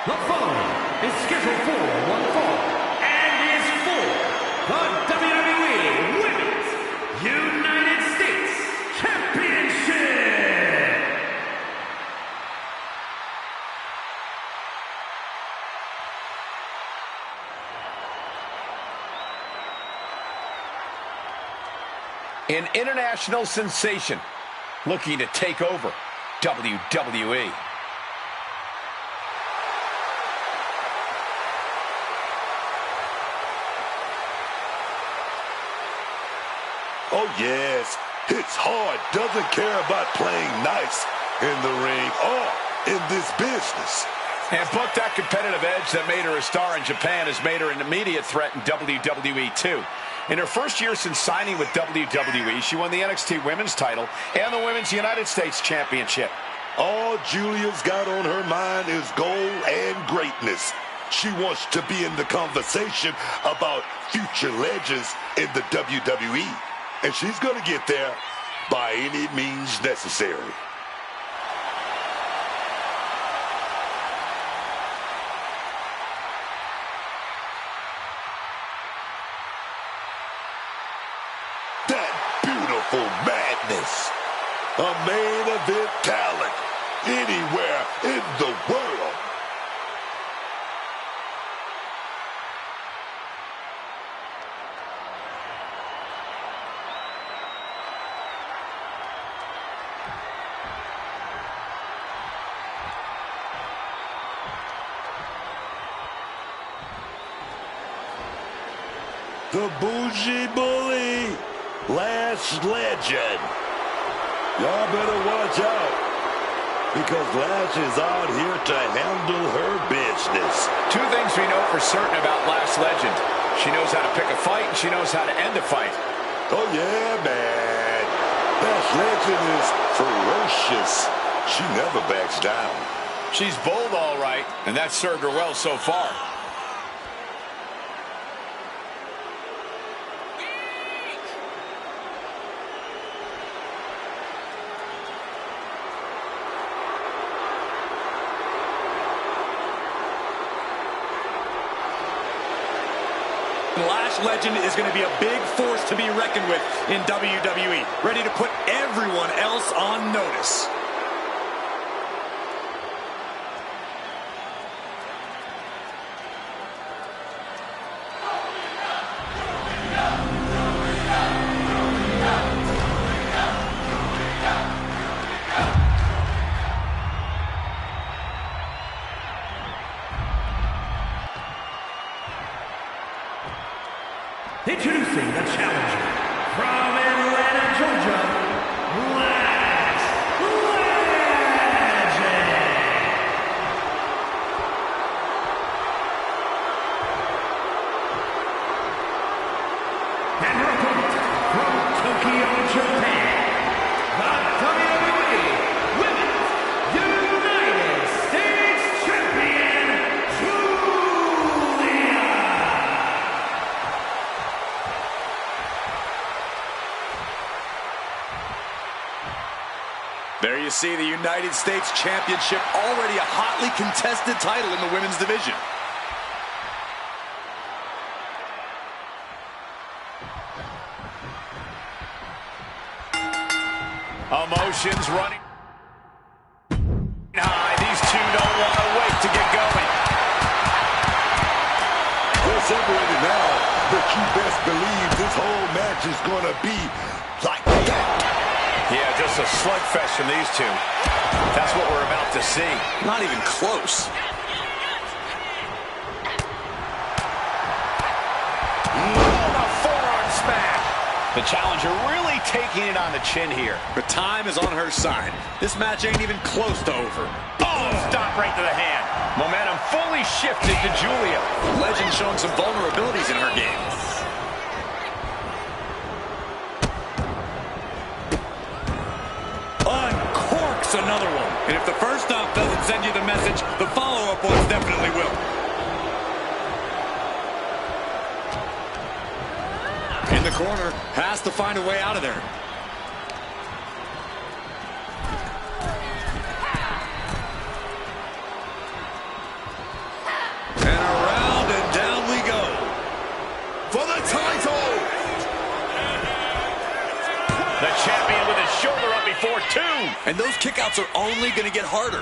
The following is scheduled for one fall and is for the WWE Women's United States Championship. An international sensation looking to take over WWE. Oh, yes, hits hard, doesn't care about playing nice in the ring or in this business. And book that competitive edge that made her a star in Japan has made her an immediate threat in WWE too. In her first year since signing with WWE, she won the NXT Women's title and the Women's United States Championship. All Julia's got on her mind is gold and greatness. She wants to be in the conversation about future legends in the WWE. And she's going to get there by any means necessary. That beautiful madness. A main event talent anywhere in the world. The Bougie Bully, Last Legend. Y'all better watch out, because Lash is out here to handle her business. Two things we know for certain about Last Legend. She knows how to pick a fight, and she knows how to end a fight. Oh, yeah, man. Last Legend is ferocious. She never backs down. She's bold, all right, and that's served her well so far. Lash Legend is going to be a big force to be reckoned with in WWE, ready to put everyone else on notice. Introducing the challenger from Atlanta, Georgia, Last Legend. And her opponent from Tokyo, Japan, the WWE Women's United States Champion, Julia. There you see the United States Championship, already a hotly contested title in the women's division. Emotions running high. These two don't want to wait to get going. They're separated now, but you best believe this whole match is going to be like that. Yeah, just a slugfest from these two. That's what we're about to see. Not even close. A forearm smash. The challenger really taking it on the chin here. But time is on her side. This match ain't even close to over. Oh, stop right to the hand. Momentum fully shifted to Julia. Legend showing some vulnerabilities in her game. Uncorks another one. And if the first stop doesn't send you the message, the follow-up ones definitely will. In the corner, has to find a way out of there. with his shoulder up before, too. And those kickouts are only going to get harder.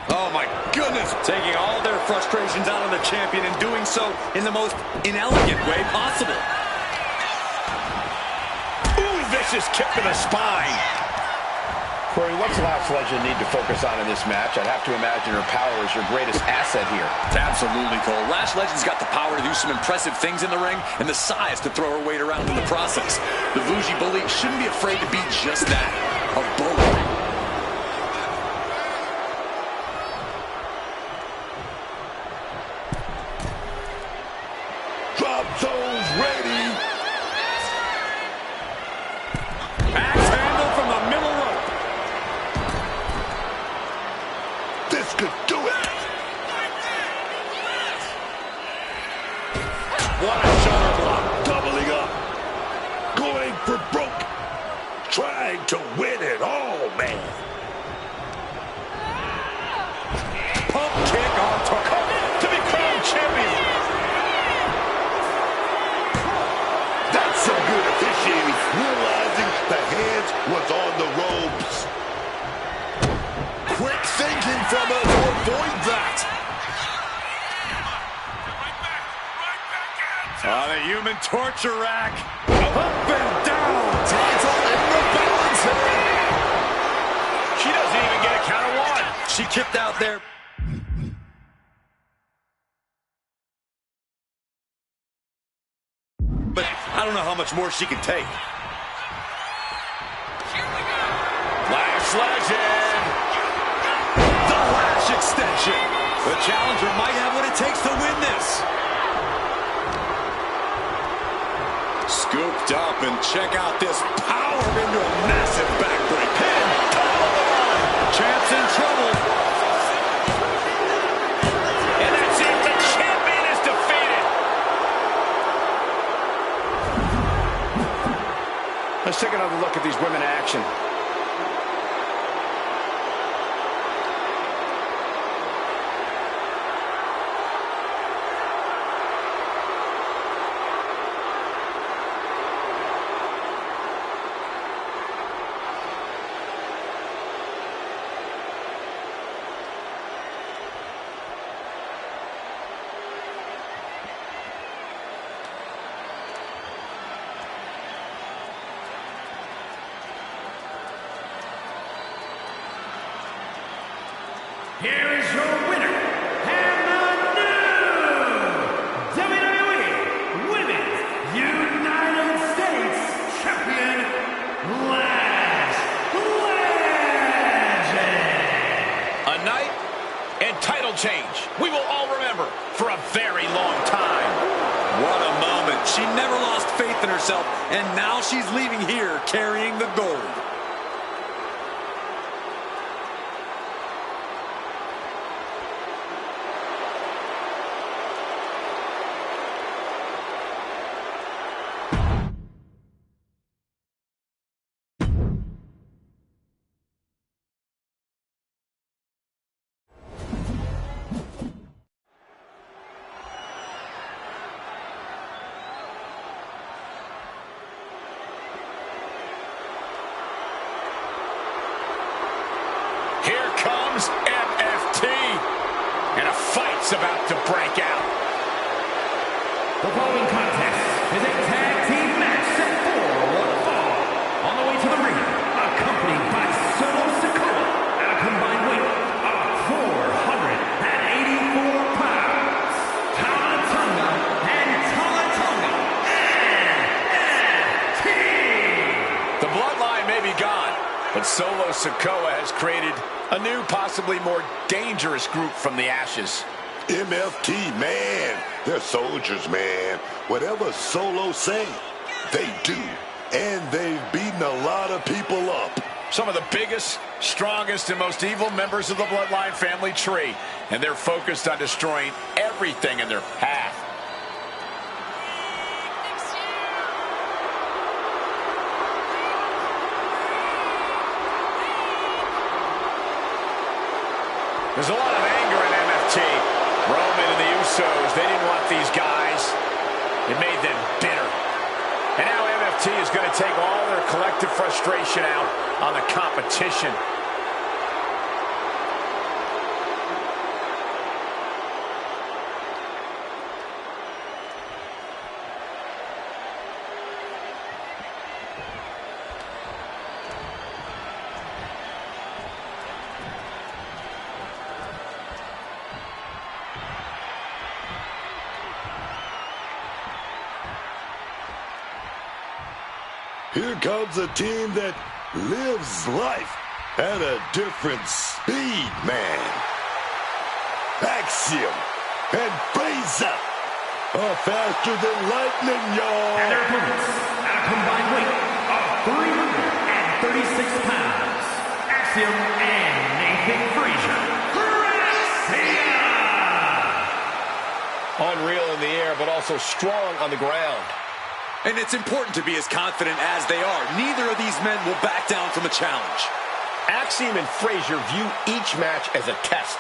Oh, my goodness. Taking all their frustrations out on the champion and doing so in the most inelegant way possible. Ooh, vicious kick to the spine. Corey, what's Lash Legend need to focus on in this match? I'd have to imagine her power is your greatest asset here. Absolutely, Cole. Lash Legend's got the power to do some impressive things in the ring and the size to throw her weight around in the process. The Bougie Bully shouldn't be afraid to be just that, a bully. Drop zones ready. Axe handle from the middle rope. This could do it. What a shoulder block. Doubling up. Going for broke. Trying to win it all, man. Pump kick on Tucker to be crowned champion. That's some good officiating. Realizing the hands was on the ropes. Quick thinking from her to avoid that. On a human torture rack. Up and down. Title in the balance here. She doesn't even get a count of one. She kicked out there. But I don't know how much more she can take. Lash Legend. The lash extension. The challenger might have what it takes to win this. Scooped up, and check out this power into a massive backbreak. Pin, top of the line. Champ's in trouble. And that's it. The champion is defeated. Let's take another look at these women in action. Here is your winner, and the new WWE Women's United States Champion, Lash Legend. A night and title change we will all remember for a very long time. What a moment. She never lost faith in herself, and now she's leaving here carrying the gold. Here comes MFT, and a fight's about to break out. The following contest is a tag team match set for one fall. On the way to the ring, accompanied by Solo Sikoa at a combined weight of 484 pounds. Tamatonga and Tamatonga MFT. The bloodline may be gone, but Solo Sikoa has created a new, possibly more dangerous group from the ashes. MFT, man. They're soldiers, man. Whatever Solo say, they do. And they've beaten a lot of people up. Some of the biggest, strongest, and most evil members of the bloodline family tree. And they're focused on destroying everything in their path. There's a lot of anger in MFT. Roman and the Usos, they didn't want these guys. It made them bitter. And now MFT is going to take all their collective frustration out on the competition. Here comes a team that lives life at a different speed, man. Axiom and Fraser are faster than lightning, y'all. And their opponents, at a combined weight of 336 pounds, Axiom and Nathan Frazier. Unreal in the air, but also strong on the ground. And it's important to be as confident as they are. Neither of these men will back down from a challenge. Axiom and Frazier view each match as a test.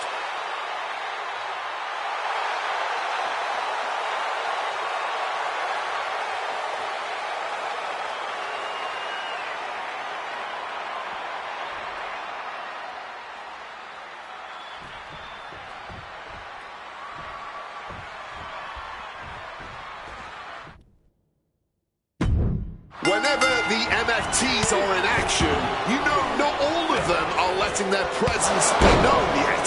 Whenever the MFTs are in action, you know not all of them are letting their presence be known yet.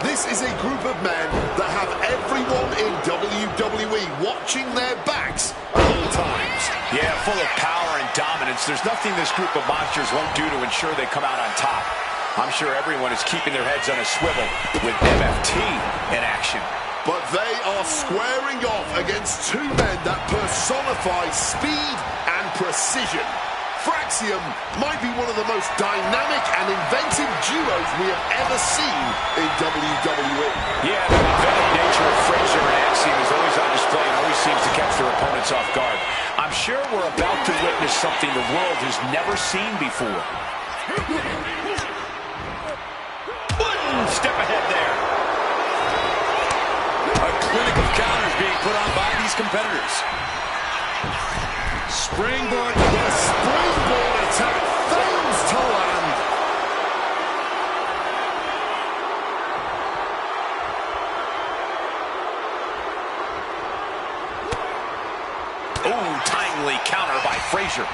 This is a group of men that have everyone in WWE watching their backs at all times. Yeah, full of power and dominance. There's nothing this group of monsters won't do to ensure they come out on top. I'm sure everyone is keeping their heads on a swivel with MFT in action. But they are squaring off against two men that personify speed and precision. Fraxium might be one of the most dynamic and inventive duos we have ever seen in WWE. Yeah, the inventive nature of Frazier and Axiom is always on display and always seems to catch their opponents off guard. I'm sure we're about to witness something the world has never seen before. One step ahead there. A clinic of counters being put on by these competitors. Springboard. The springboard attack fails to land. Oh, timely counter by Frazier.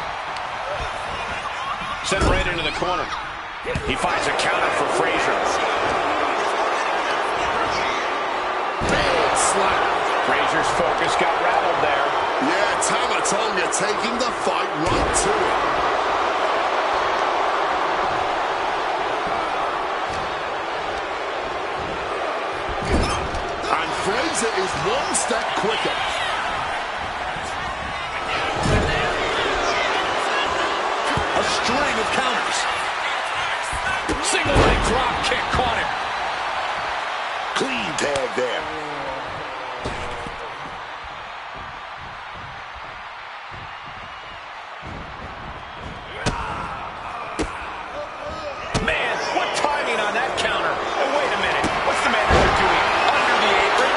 Sent right into the corner. He finds a counter for Frazier. Big slap. Frazier's focus got rattled there. Yeah, Tama Tonga taking the fight right to it. And Frazier is one step quicker. A string of counters. Single leg drop kick caught him. Clean tag there. Man, what timing on that counter. And wait a minute, what's the manager doing? Under the apron?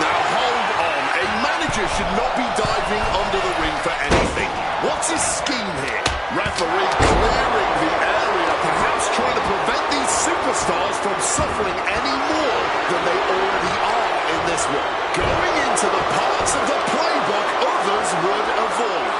Now hold on, a manager should not be diving under the ring for anything. What's his scheme here? Referee clearing the area, perhaps trying to prevent these superstars from suffering any more than they already are in this one. Going into the parts of the playbook others would avoid.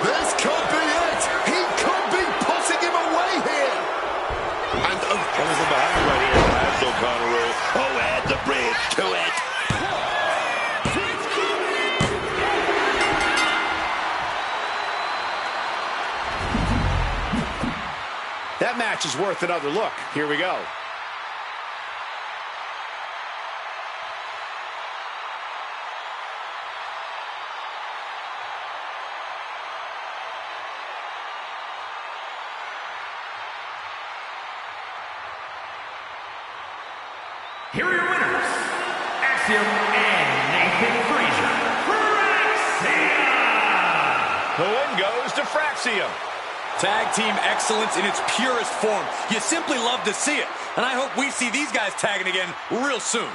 This could be it. He could be putting him away here. And Coming from behind right here. That's O'Connor roll. Oh, add the bridge to it. That match is worth another look. Here we go. Here are your winners, Axiom and Nathan Frazier. Frazier! The win goes comes to Fraxium. Tag team excellence in its purest form. You simply love to see it. And I hope we see these guys tagging again real soon.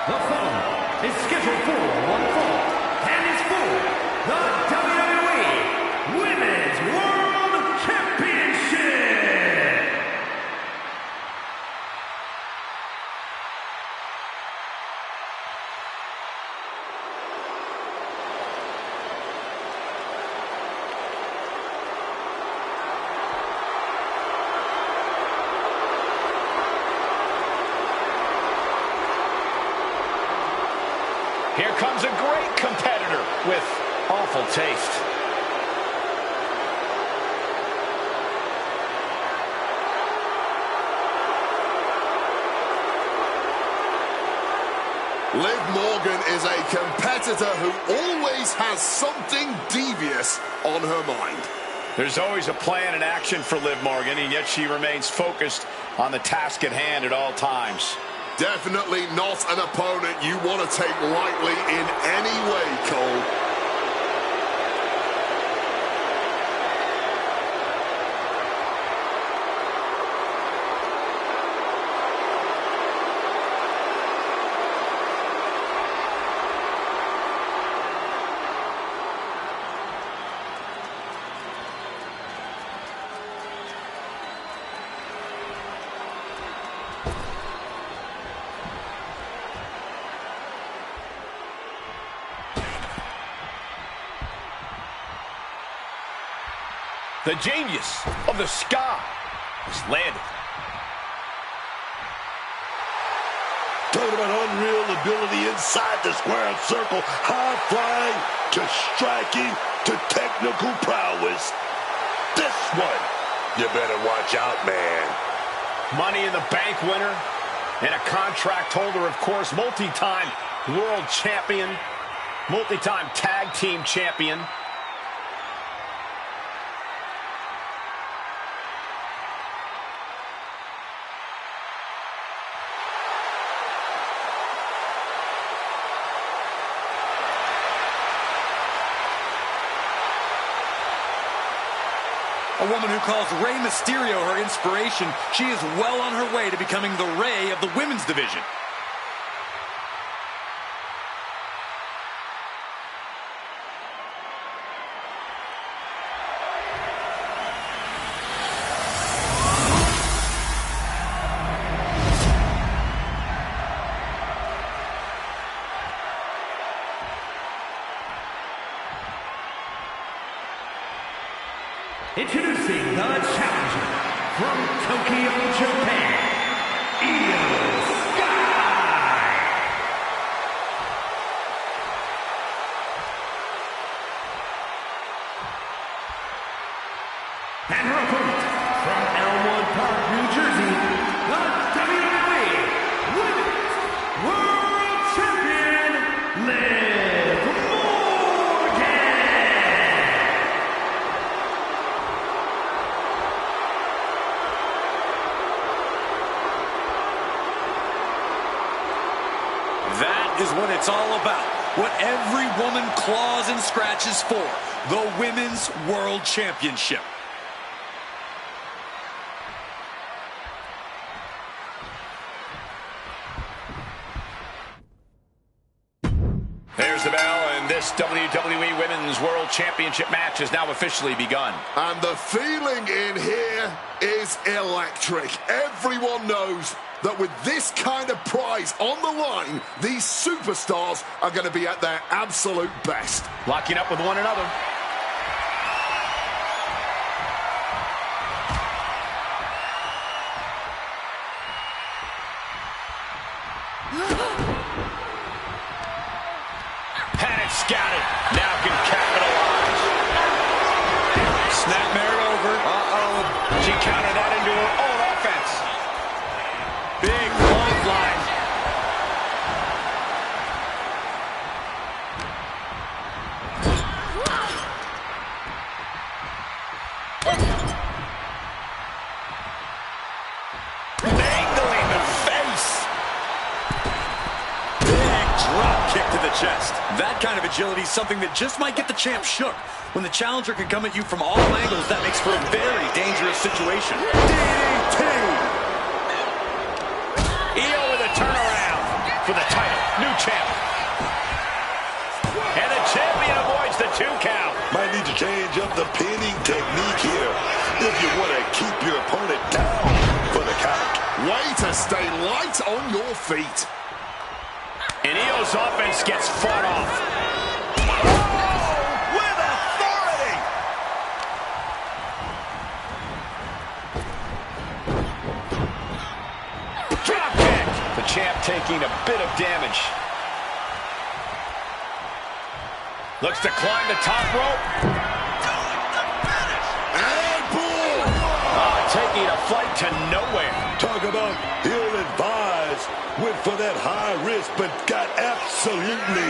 The phone is scheduled for one fall and is for the WWE Women's World Championship. Here comes a great competitor with awful taste. Liv Morgan is a competitor who always has something devious on her mind. There's always a plan in action for Liv Morgan, and yet she remains focused on the task at hand at all times. Definitely not an opponent you want to take lightly in any way, Cole. The genius of the sky has landed. Talking about unreal ability inside the square circle, high flying to striking to technical prowess. This one, you better watch out, man. Money in the Bank winner and a contract holder, of course, multi-time world champion, multi-time tag team champion. A woman who calls Rey Mysterio her inspiration, she is well on her way to becoming the Rey of the women's division. Introducing the challenger from Tokyo, Japan, Io Sky. And her opponent from Elmwood Park, New Jersey, the WWE Women's World Champion, Liv Morgan. That is what it's all about. What every woman claws and scratches for. The Women's World Championship. There's the bell, and this WWE Women's World Championship match has now officially begun. And the feeling in here is electric. Everyone knows that with this kind of prize on the line, these superstars are going to be at their absolute best. Locking up with one another. Had it scouted. Now can capitalize. Snapmare it over. Uh-oh. She countered that into her own offense. Big chest. That kind of agility is something that just might get the champ shook. When the challenger can come at you from all angles, that makes for a very dangerous situation. DDT! Io with a turnaround for the title. New champ. And the champion avoids the 2 count. Might need to change up the pinning technique here if you want to keep your opponent down for the count. Way to stay light on your feet. And Io's offense gets fought off. Oh, with authority! Drop kick. The champ taking a bit of damage. Looks to climb the top rope. And boom! Taking a flight to nowhere. Talk about ill-advised. Went for that high risk, but got absolutely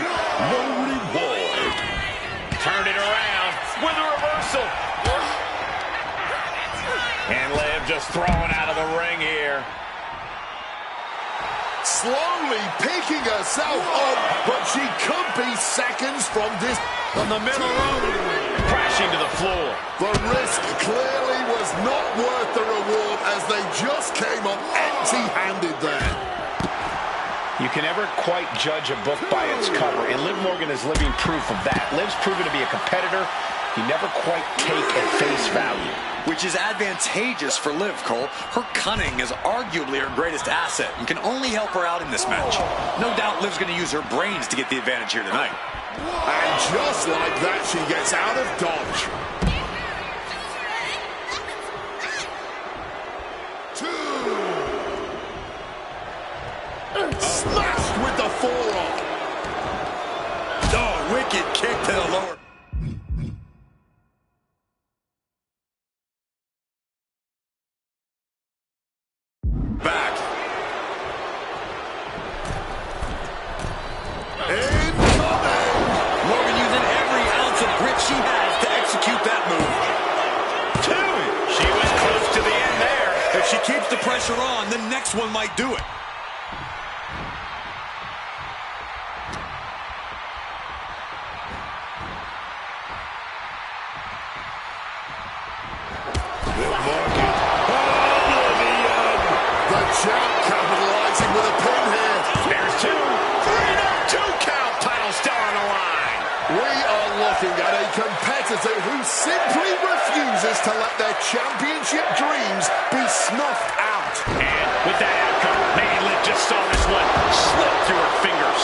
no reward. Turned it around with a reversal. And Liv just throwing out of the ring here. Slowly picking herself up, but she could be seconds from this. From the middle rope, crashing to the floor. The risk clearly was not worth the reward as they just came up empty-handed there. You can never quite judge a book by its cover, and Liv Morgan is living proof of that. Liv's proven to be a competitor you never quite take at face value. Which is advantageous for Liv, Cole. Her cunning is arguably her greatest asset and can only help her out in this match. No doubt Liv's going to use her brains to get the advantage here tonight. And just like that, she gets out of dodge. 2. Smashed with the forearm. Oh, wicked kick to the lower. Back. Incoming! Morgan using every ounce of grit she has to execute that move. 2. She was close to the end there. If she keeps the pressure on, the next one might do it. Champ capitalizing with a pin here. There's 2. 3 to 2 count. Title still on the line. We are looking at a competitor who simply refuses to let their championship dreams be snuffed out. And with that outcome, maybe Liv just saw this one slip through her fingers.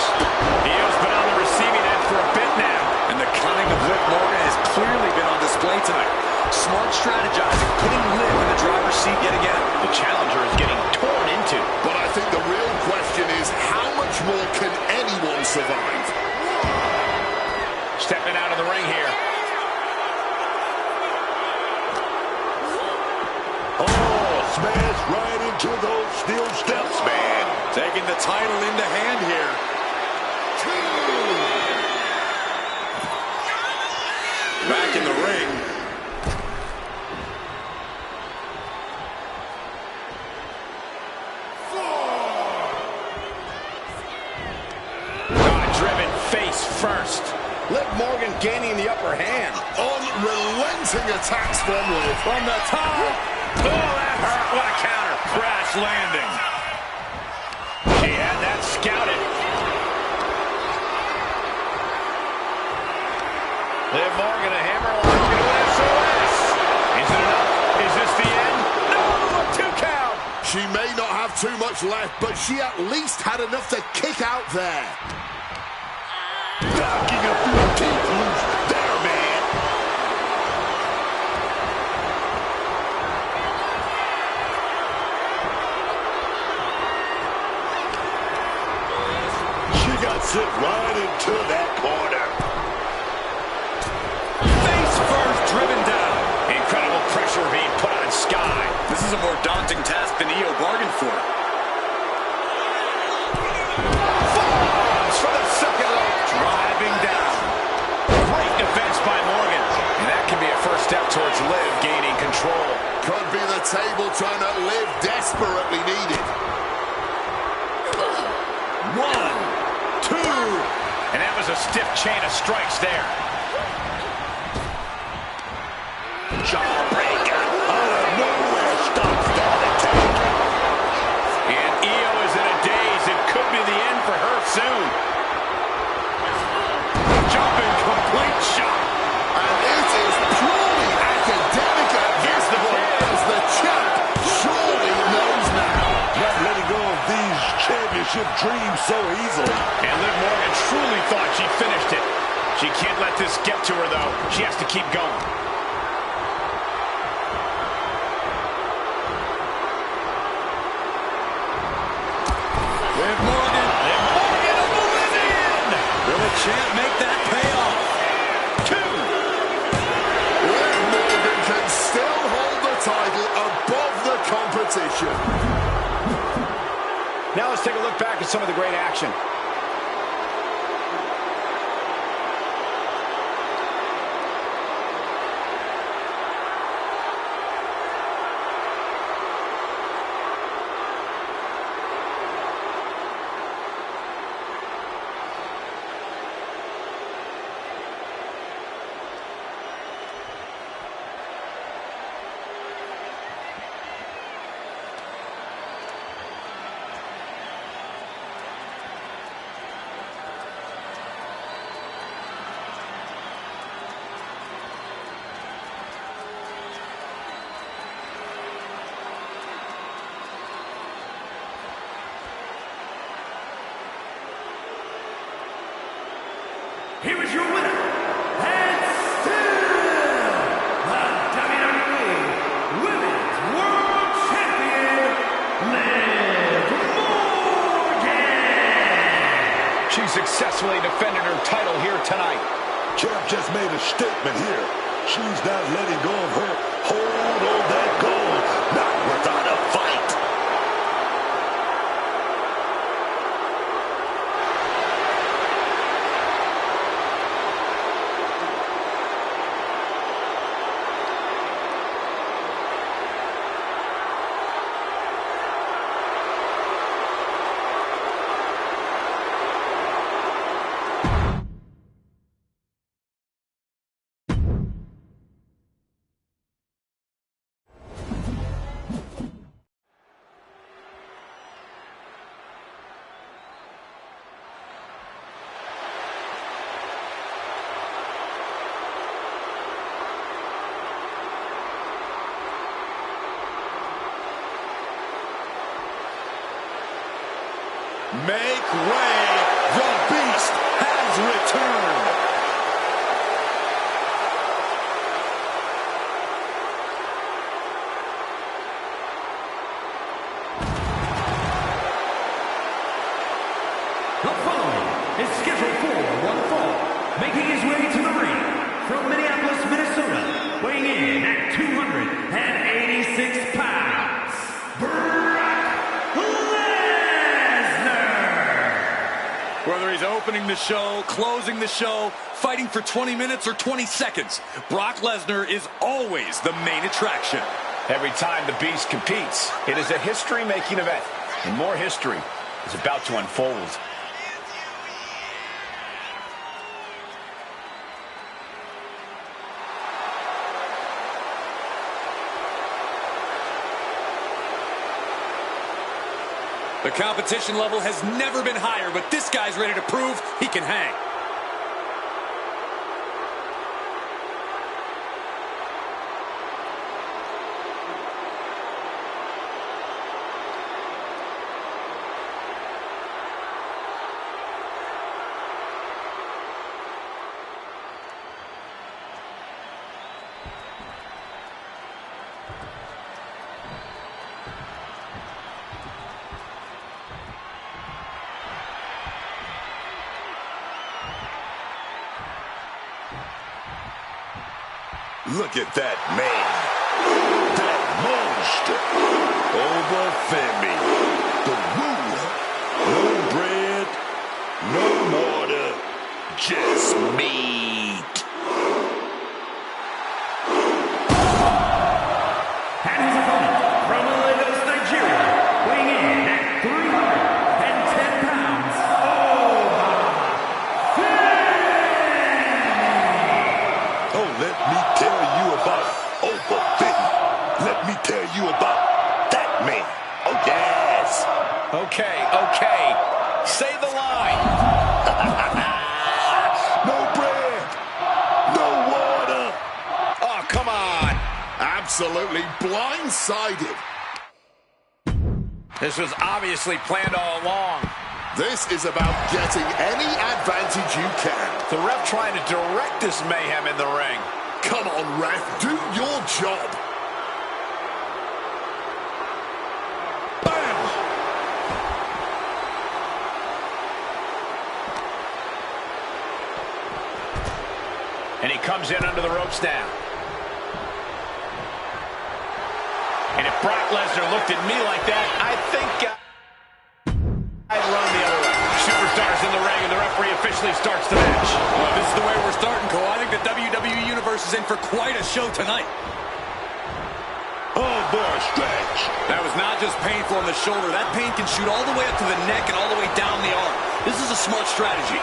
Io's been on the receiving end for a bit now. And the cunning of Liv Morgan has clearly been on display tonight. Smart strategizing, putting Liv in the driver's seat yet again. The challenger is getting torn into. But I think the real question is, how much more can anyone survive? Stepping out of the ring here. Oh, smash right into those steel steps, man. Taking the title into hand here. 2. Back in the ring. Driven face first. Liv Morgan gaining the upper hand. Unrelenting attacks from Liv. From the top. Oh, that hurt. What a counter. Crash landing. She had that scouted. Liv Morgan, a hammerlock to SOS. Is it enough? Is this the end? No, a 2 count. She may not have too much left, but she at least had enough to kick out there. Knocking a few teeth loose there, man. She got sent right into that corner. Face first, driven down. Incredible pressure being put on Sky. This is a more daunting task than Io bargained for. Falls for the second rope. Driving down. Great defense by Morgan. And that can be a first step towards Liv gaining control. Could be the table turner Liv desperately needed. 1, 2. And that was a stiff chain of strikes there. Jawbreaker out of nowhere stops that attack. And Io is in a daze. It could be the end for her soon. Jumping complete shot. And it is purely academic at this point, as the champ surely knows now. Not letting go of these championship dreams so easily. And Liv Morgan truly thought she finished it. She can't let this get to her, though. She has to keep going. Liv Morgan on the win! Will the champ make that pay off? 2. Liv Morgan can still hold the title above the competition. Now let's take a look back at some of the great action. Here is your winner, and still the WWE Women's World Champion, Liv Morgan. She successfully defended her title here tonight. Champ just made a statement here. She's not letting go of her hold on that gold, not without a fight. Make way, the Beast has returned. The following is scheduled for one fall, making his way to the ring from Minneapolis, Minnesota, weighing in at 286 pounds, Brock Lesnar! Whether he's opening the show, closing the show, fighting for 20 minutes or 20 seconds, Brock Lesnar is always the main attraction. Every time the Beast competes, it is a history-making event, and more history is about to unfold. The competition level has never been higher, but this guy's ready to prove he can hang. Look at that man. That monster. Over Femi. The ruler. No bread. No mortar. Just meat. And his opponent from Lagos, Nigeria, weighing in at 310 pounds, Oba Say the line. No bread. No water. Oh, come on. Absolutely blindsided. This was obviously planned all along. This is about getting any advantage you can. The ref trying to direct this mayhem in the ring. Come on, ref, do your job. Bam! And he comes in under the ropes now. And if Brock Lesnar looked at me like that, I think I'd run the other way. Superstars in the ring, and the referee officially starts the match. Well, this is the way we're starting, Cole. I think the WWE Universe is in for quite a show tonight. Oh, boy, stretch. That was not just painful on the shoulder. That pain can shoot all the way up to the neck and all the way down the arm. This is a smart strategy.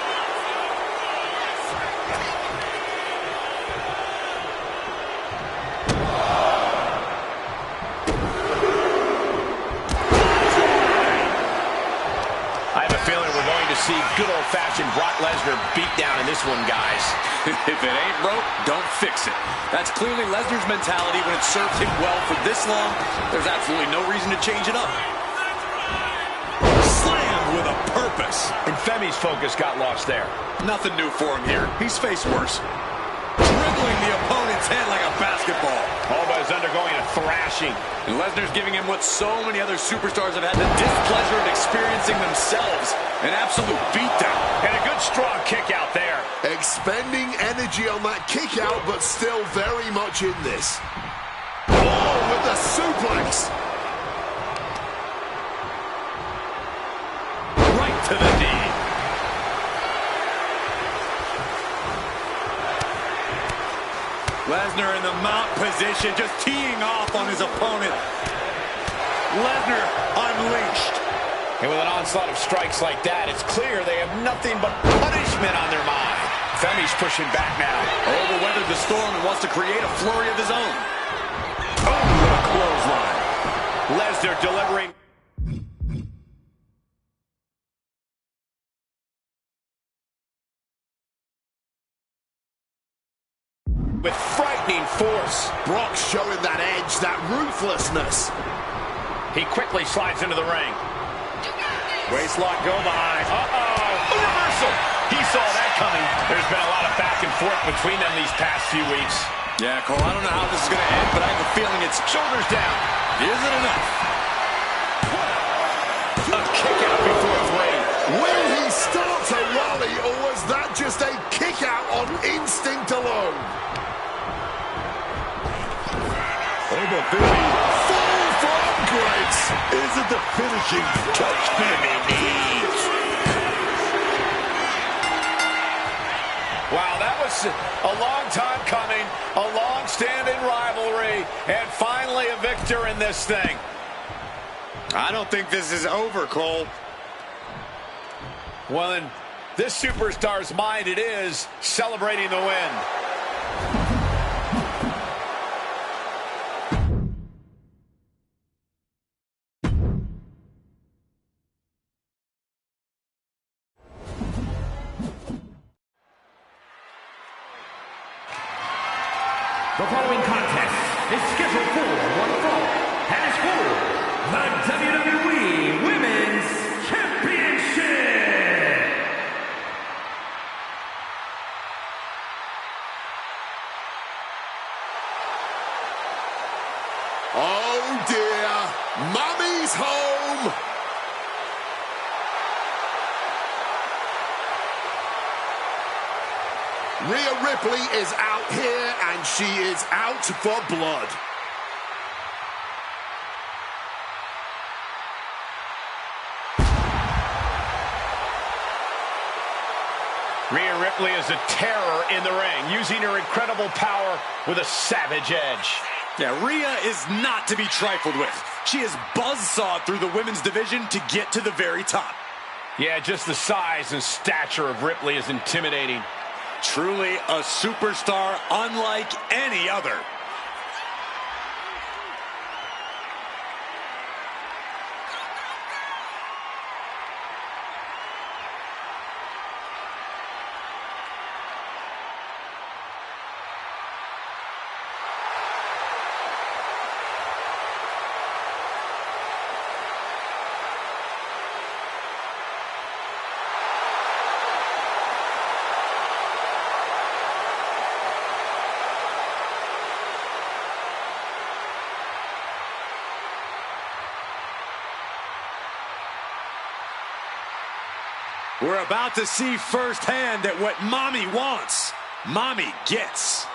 See good old-fashioned Brock Lesnar beat down in this one, guys. If it ain't broke, don't fix it. That's clearly Lesnar's mentality when it served him well for this long. There's absolutely no reason to change it up. Slammed with a purpose. And Femi's focus got lost there. Nothing new for him here. He's faced worse. Dribbling the opponent's head like a basketball. Alba is undergoing a thrashing. And Lesnar's giving him what so many other superstars have had the displeasure of experiencing themselves. An absolute beatdown. And a good strong kick out there. Expending energy on that kick out, but still very much in this. Oh, with the suplex. Right to the knee. Lesnar in the mount position, just teeing off on his opponent. Lesnar unleashed. And with an onslaught of strikes like that, it's clear they have nothing but punishment on their mind. Femi's pushing back now. Over weathered the storm and wants to create a flurry of his own. Oh, what a clothesline. Lesnar delivering. With frightening force. Brock showing that edge, that ruthlessness. He quickly slides into the ring. Waistlock go behind. Uh-oh. A reversal. He saw that coming. There's been a lot of back and forth between them these past few weeks. Yeah, Cole, I don't know how this is going to end, but I have a feeling it's shoulders down. Is it enough? A kick out before three. Will he start to rally, or was that just a kick out on instinct alone? Over 50. From grace. Isn't the finishing touch Femi needs? Wow, that was a long time coming, a long-standing rivalry, and finally a victor in this thing. I don't think this is over, Cole. Well, in this superstar's mind, it is celebrating the win. The following contest is scheduled for one fall and is for the WWE Women's Championship. Oh dear, Mummy's home. Rhea Ripley is out here, and she is out for blood. Rhea Ripley is a terror in the ring, using her incredible power with a savage edge. Yeah, Rhea is not to be trifled with. She is buzzsawed through the women's division to get to the very top. Yeah, just the size and stature of Ripley is intimidating. Truly a superstar unlike any other. We're about to see firsthand that what mommy wants, mommy gets.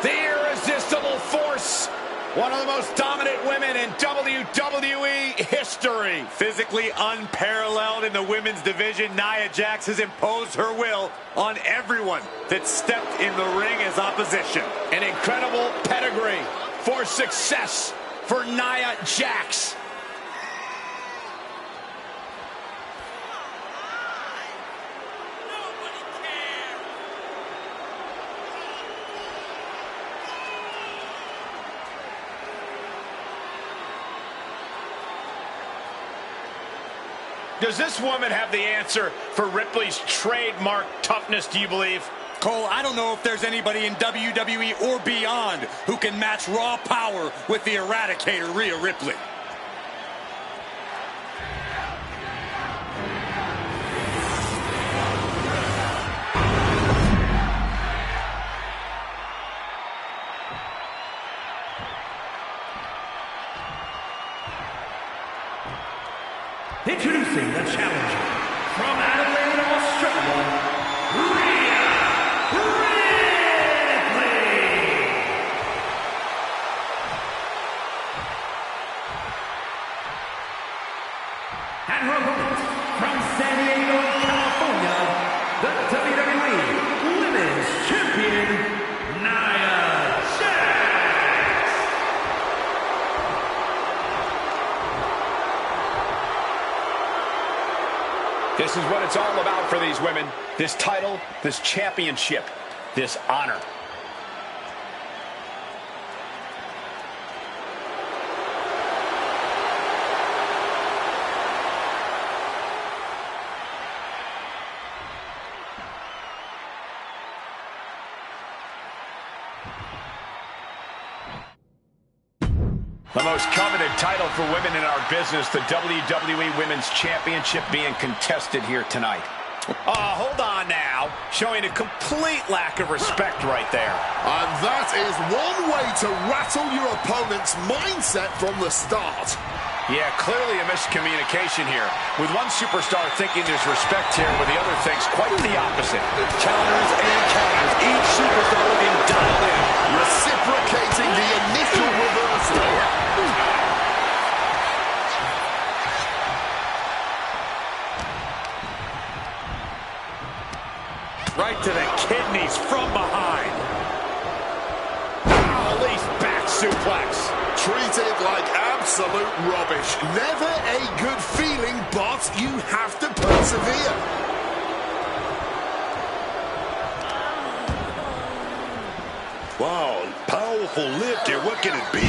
The irresistible force. One of the most dominant women in WWE history. Physically unparalleled in the women's division, Nia Jax has imposed her will on everyone that stepped in the ring as opposition. An incredible pedigree for success for Nia Jax. Does this woman have the answer for Ripley's trademark toughness, do you believe? Cole, I don't know if there's anybody in WWE or beyond who can match raw power with the Eradicator, Rhea Ripley. Introducing the challenger from Adelaide, Australia, Rhea Ripley. And her opponent from San Diego, California, the WWE Women's Champion, Nia Jax. This is what it's all about for these women. This title, this championship, this honor. The most coveted title for women in our business, the WWE Women's Championship, being contested here tonight. Hold on now. Showing a complete lack of respect right there. And that is one way to rattle your opponent's mindset from the start. Yeah, clearly a miscommunication here. With one superstar thinking there's respect here, with the other thinks quite the opposite. Counters and counters. Each superstar looking dialed in. Reciprocating the initial reversal. Right to the kidneys from behind. Release back suplex. Treated like absolute rubbish. Never a good feeling, but you have to persevere. Wow, powerful lift here. What can it be?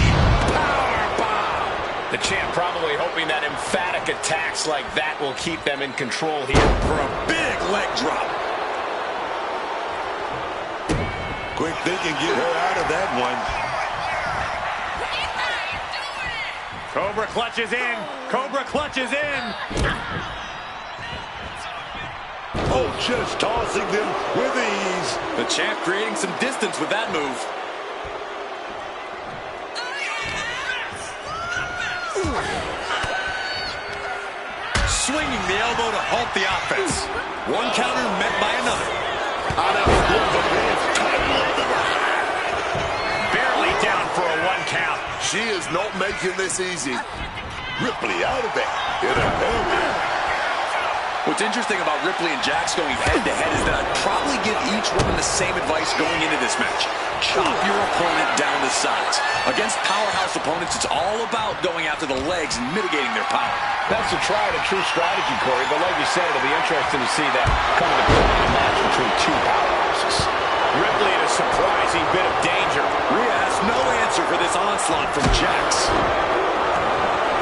The champ probably hoping that emphatic attacks like that will keep them in control here. For a big leg drop. Quick thinking, get her out of that one. Cobra clutches in. Cobra clutches in. Oh, just tossing them with ease. The champ creating some distance with that move. Swinging the elbow to halt the offense. One counter met by another. Barely down for a one count. She is not making this easy. Ripley out of there. In a hurry. What's interesting about Ripley and Jax going head-to-head is that I'd probably give each woman the same advice going into this match. Chop your opponent down to size. Against powerhouse opponents, it's all about going after the legs and mitigating their power. That's a tried and true strategy, Corey. But like you said, it'll be interesting to see that come to play in a match between two powerhouses. Ripley in a surprising bit of danger. Rhea has no answer for this onslaught from Jax.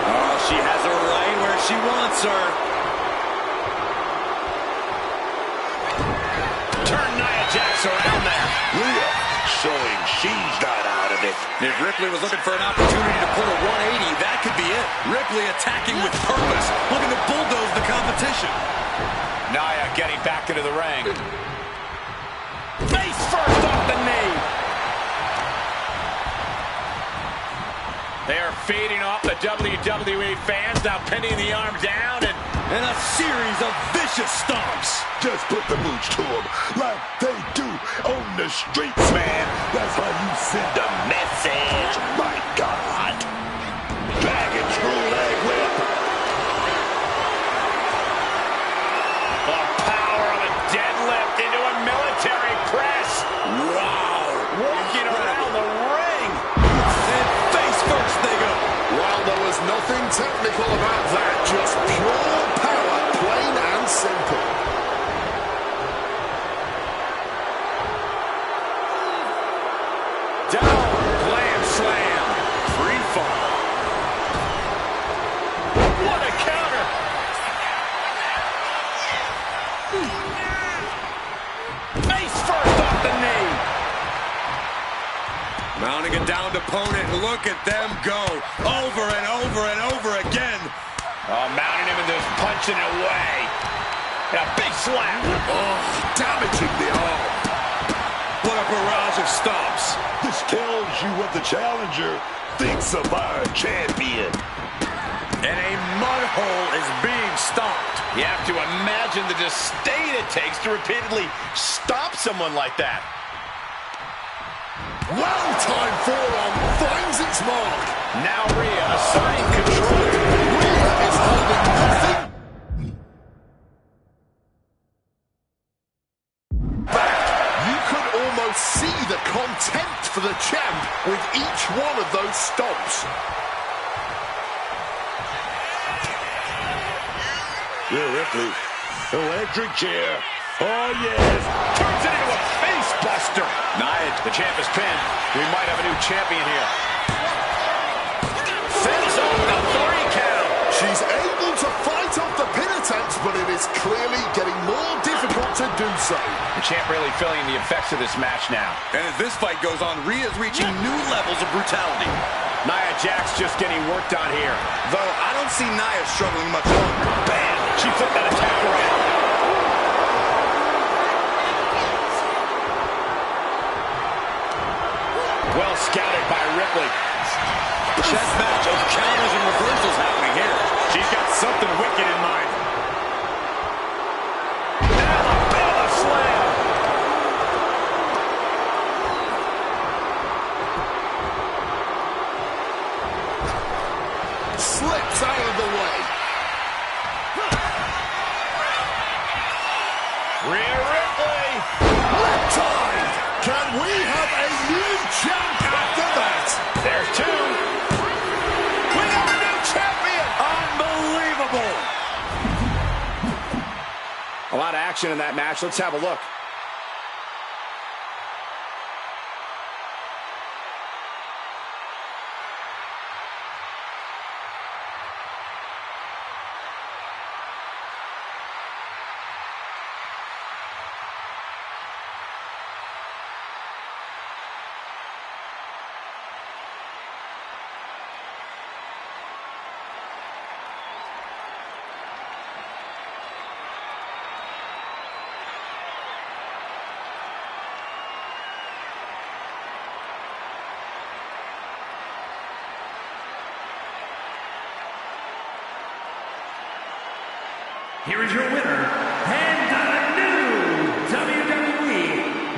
Oh, she has her right where she wants her. Turn Nia Jax around there. Rhea showing she's not out of it. If Ripley was looking for an opportunity to pull a 180, that could be it. Ripley attacking with purpose, looking to bulldoze Nia getting back into the ring. Face first off the knee. They are feeding off the WWE fans, now pinning the arm down and a series of vicious stomps. Just put the mooch to them like they do on the streets, man. That's how you send a message. My God. Dragon screw leg whip. The power of a deadlift into a military press. Wow. Walking around the ring. And face first they go. Well, there was nothing technical about that. Just pure power, plain and simple. Down, glam slam, free fall. What a counter! Face first off the knee. Mounting a downed opponent, look at them go. Over and over and over again. Oh, mounting him and just punching it away. And a big slap. Oh, damaging the arm. What a barrage of stomps. This tells you what the challenger thinks of our champion. And a mud hole is being stomped. You have to imagine the disdain it takes to repeatedly stomp someone like that. Well-timed forearm finds its mark. Now Rhea asserting control. Rhea is holding nothing back. You could almost see the contempt for the champ with each one of those stomps. Rhea Ripley, electric chair. Oh, yes. Turns it into a face buster. Nia, the champ is pinned. We might have a new champion here. Fends off the 3 count. She's able to fight off the pin attempt, but it is clearly getting more difficult to do so. The champ really feeling the effects of this match now. And as this fight goes on, Rhea's reaching new levels of brutality. Nia Jax just getting worked on here. Though I don't see Nia struggling much longer. Bam! She flipped that attack around. Well scouted by Ripley. Chess match of counters and reversals happening here. She's got something wicked in mind. Alabama slam. Slips out of the way. Rhea Ripley. Riptide. Can we have a new champ after that? There's 2. We got a new champion. Unbelievable. A lot of action in that match. Let's have a look. Here is your winner, and the new WWE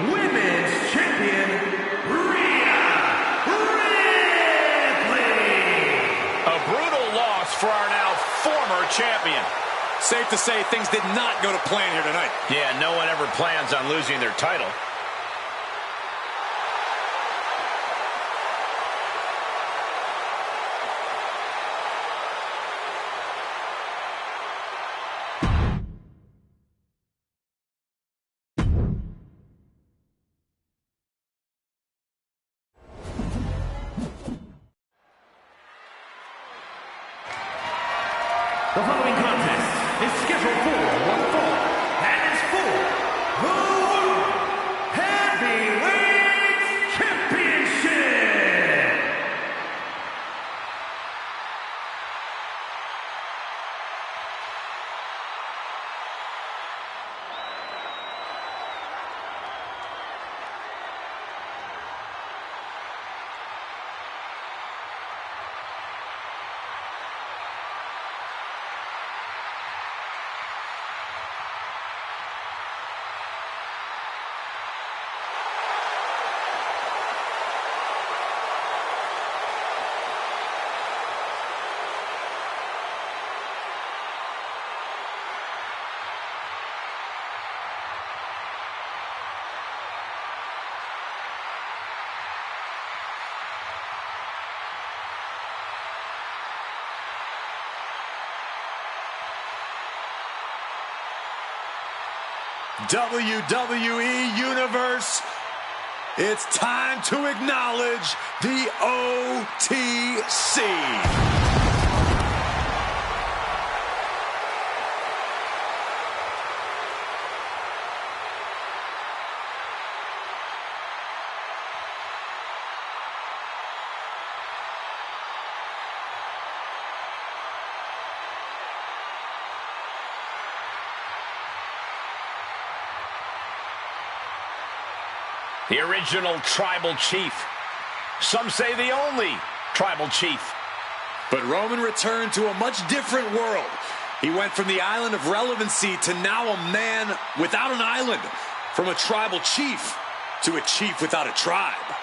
Women's Champion, Rhea Ripley. A brutal loss for our now former champion. Safe to say things did not go to plan here tonight. Yeah, no one ever plans on losing their title. The following contest is scheduled for one fall and is for the WWE Universe, it's time to acknowledge the OTC. The original tribal chief. Some say the only tribal chief. But Roman returned to a much different world. He went from the island of relevancy to now a man without an island. From a tribal chief to a chief without a tribe.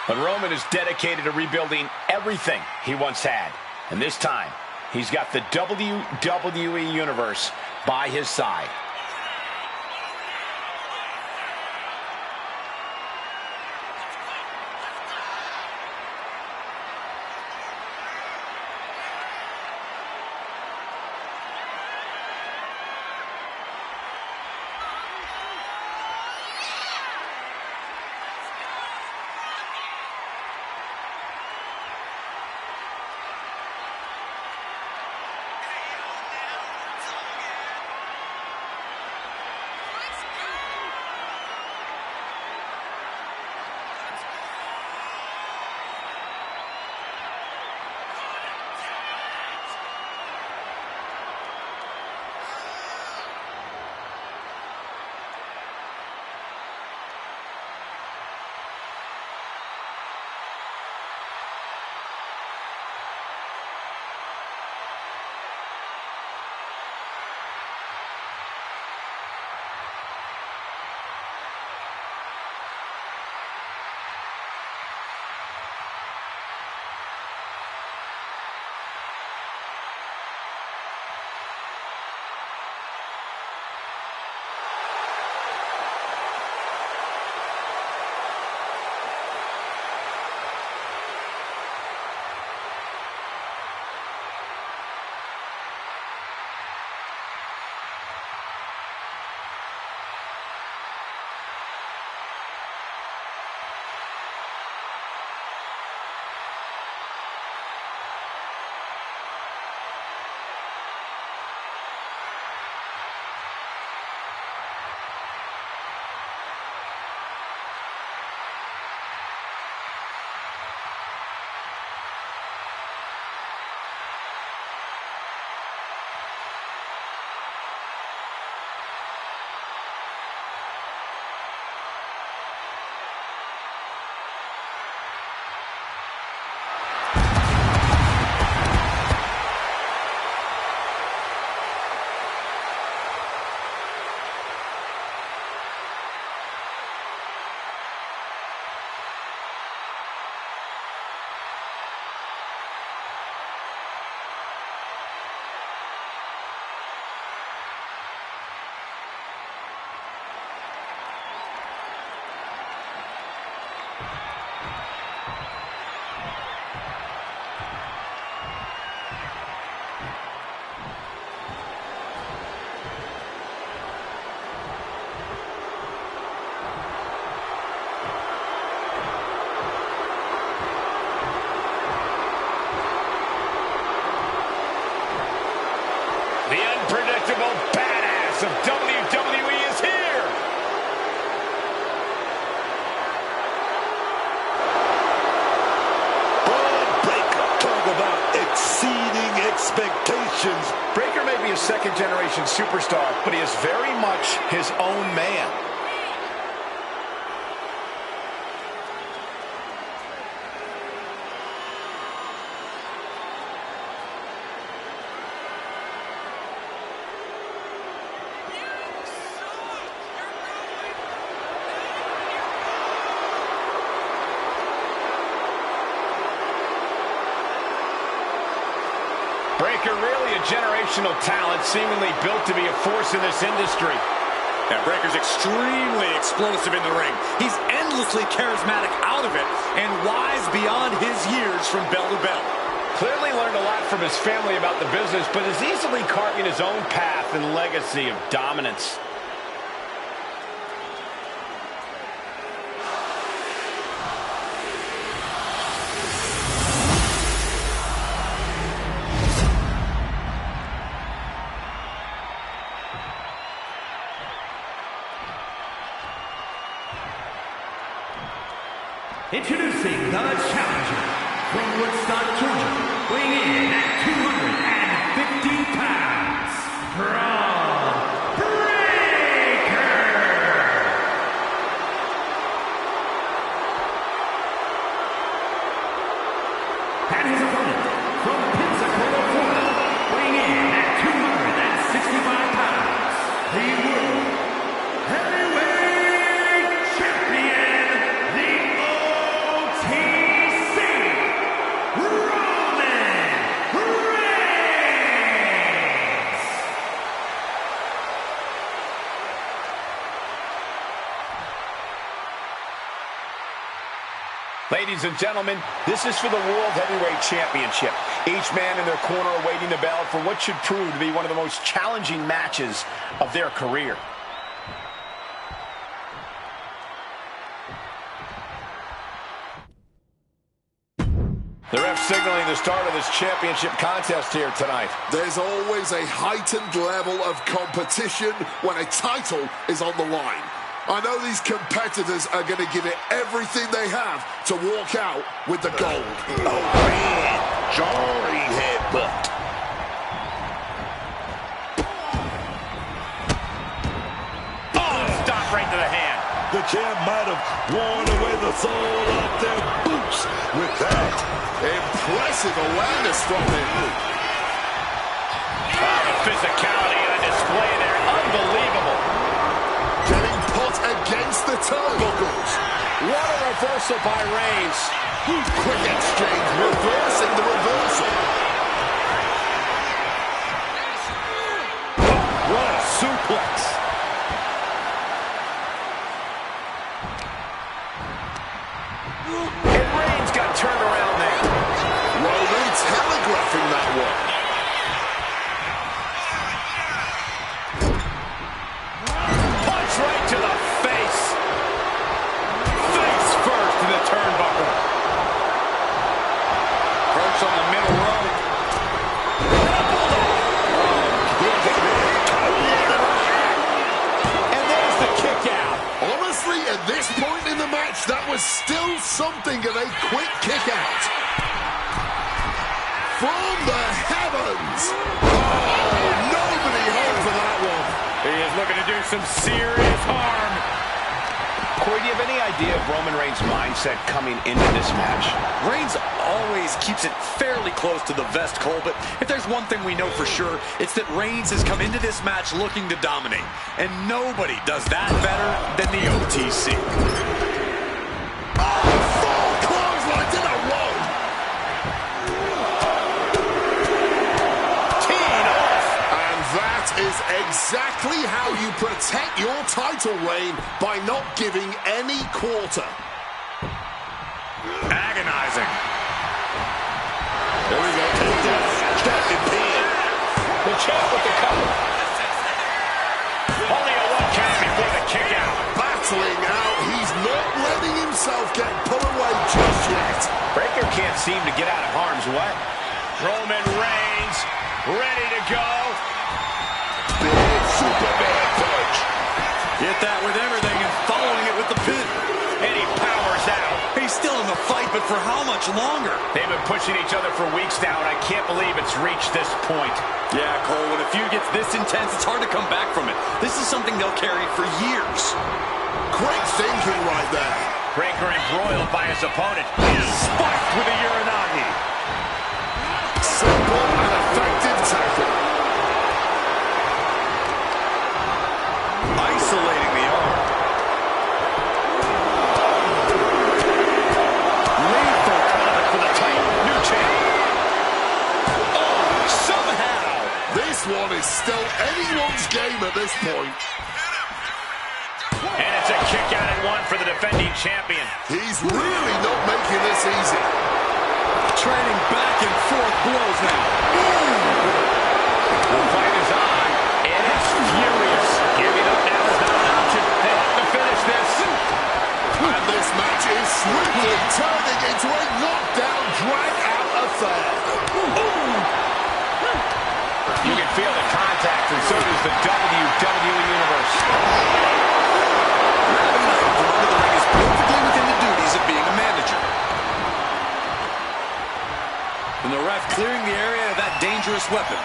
But Roman is dedicated to rebuilding everything he once had. And this time, he's got the WWE Universe by his side. The unpredictable badass of WWE is here. Braun Breaker, talk about exceeding expectations. Breaker may be a second-generation superstar, but he is very much his own man. Breaker really a generational talent, seemingly built to be a force in this industry. Yeah, Breaker's extremely explosive in the ring. He's endlessly charismatic out of it and wise beyond his years from bell to bell. Clearly learned a lot from his family about the business, but is easily carving his own path and legacy of dominance. Introducing the challenger from Woodstock, Georgia, weighing in at 250 pounds, Braun Breaker. And his opponent from Pensacola, Florida, weighing in at 265 pounds, the World Heavyweight Champion, the OTC, Roman Reigns. Ladies and gentlemen, this is for the World Heavyweight Championship. Each man in their corner awaiting the bell for what should prove to be one of the most challenging matches of their career. The ref signaling the start of this championship contest here tonight. There's always a heightened level of competition when a title is on the line. I know these competitors are going to give it everything they have to walk out with the gold. Oh, man. Jarring headbutt. Oh, stop right to the hand. The champ might have worn away the sole of their boots with that. Impressive awareness from him. Oh, the physicality on display there. Unbelievable. Getting put against the turnbuckles. What a reversal by Reigns. Quick exchange, reversing the reversal. What a suplex. And Reigns got turned around there. Roman telegraphing that one. Punch right to the face. Face first to the turnbuckle. Approach on the middle rope. And there's the kick out. Honestly, at this point in the match, that was still something of a quick kick out. From the heavens. Oh, nobody home for that one. He is looking to do some serious harm. Corey, do you have any idea of Roman Reigns' mindset coming into this match? Reigns always keeps it fairly close to the vest, Cole, but if there's one thing we know for sure, it's that Reigns has come into this match looking to dominate. And nobody does that better than the OTC. Four clotheslines in a row. Teeing off. And that is exactly how you protect your title reign, by not giving any quarter. Agonizing. There we go. Takedown. Stacking pin. The champ with the cover. Only a 1 count before the kick out. Battling out. He's not letting himself get put away just yet. Breaker can't seem to get out of harm's way. Roman Reigns ready to go. Big Superman punch. Hit that with everything and following it with the pin. And he powers out. He's still in the fight, but for how much longer? They've been pushing each other for weeks now, and I can't believe it's reached this point. Yeah, Cole, when a feud gets this intense, it's hard to come back from it. This is something they'll carry for years. Quick thinking right there. Breaker embroiled by his opponent. Spiked with a Uranagi. Simple and effective tackle. Isolating the arm. Lethal product for the title. New champ. Oh, somehow. This one is still anyone's game at this point. And it's a kick out at 1 for the defending champion. He's really not making this easy. Trading back and forth blows now. The fight is on, and it's furious. Giving up now is not an option. They have to finish this. And this match is swiftly turning into a knockdown, drag-out affair. You can feel the contact, and so does the WWE Universe. Grabbing the ring is perfectly within the duties of being a manager. weapon.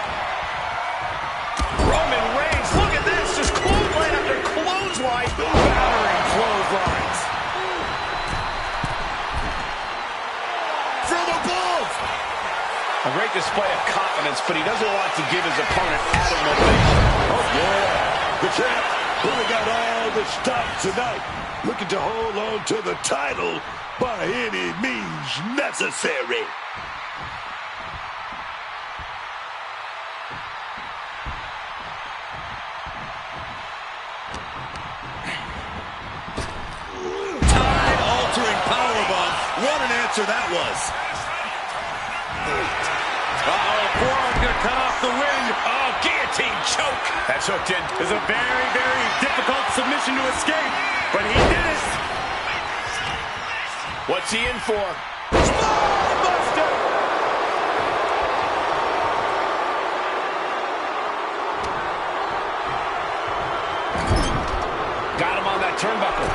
Roman Reigns, look at this. Just clothesline after clothesline. Battering clotheslines. From above. A great display of confidence, but he doesn't want to give his opponent added motivation. Oh, yeah. The champ really got all the stock tonight. Looking to hold on to the title by any means necessary. Time-altering powerbomb. What an answer that was. Uh-oh, forearm's gonna cut off the ring. Oh, guillotine choke. That's hooked in. It's a very, very difficult submission to escape, but he did it. What's he in for? Buster. Got him on that turnbuckle.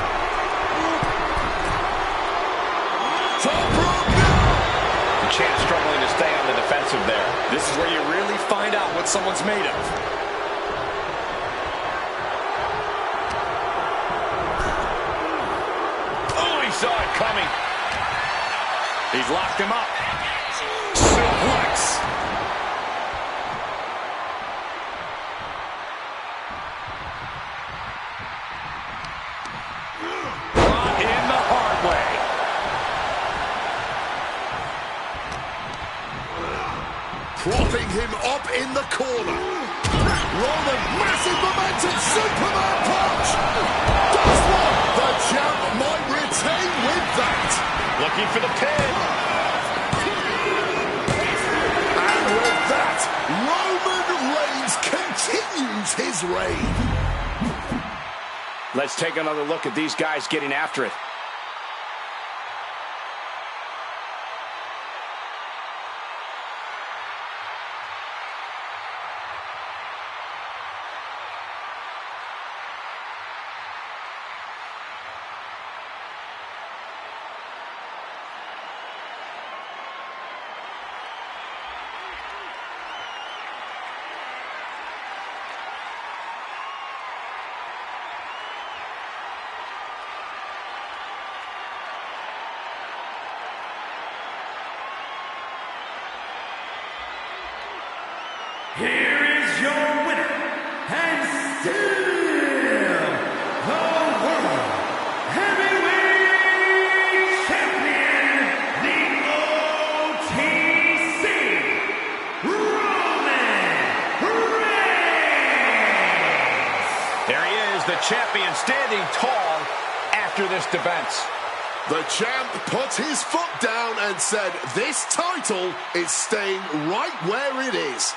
Top rope now. The champ struggling to stay on the defensive there. This is where you really find out what someone's made of. Oh, he saw it coming. He's locked him up. Suplex. Brought in the hard way. Propping him up in the corner. Roman, massive momentum, Superman punch. Does one. The champ might retain with that. Looking for the pin. And with that, Roman Reigns continues his reign. Let's take another look at these guys getting after it. Here is your winner, and still the World Heavyweight Champion, the OTC, Roman Reigns. There he is, the champion, standing tall after this defense. The champ put his foot down and said this title is staying right where it is.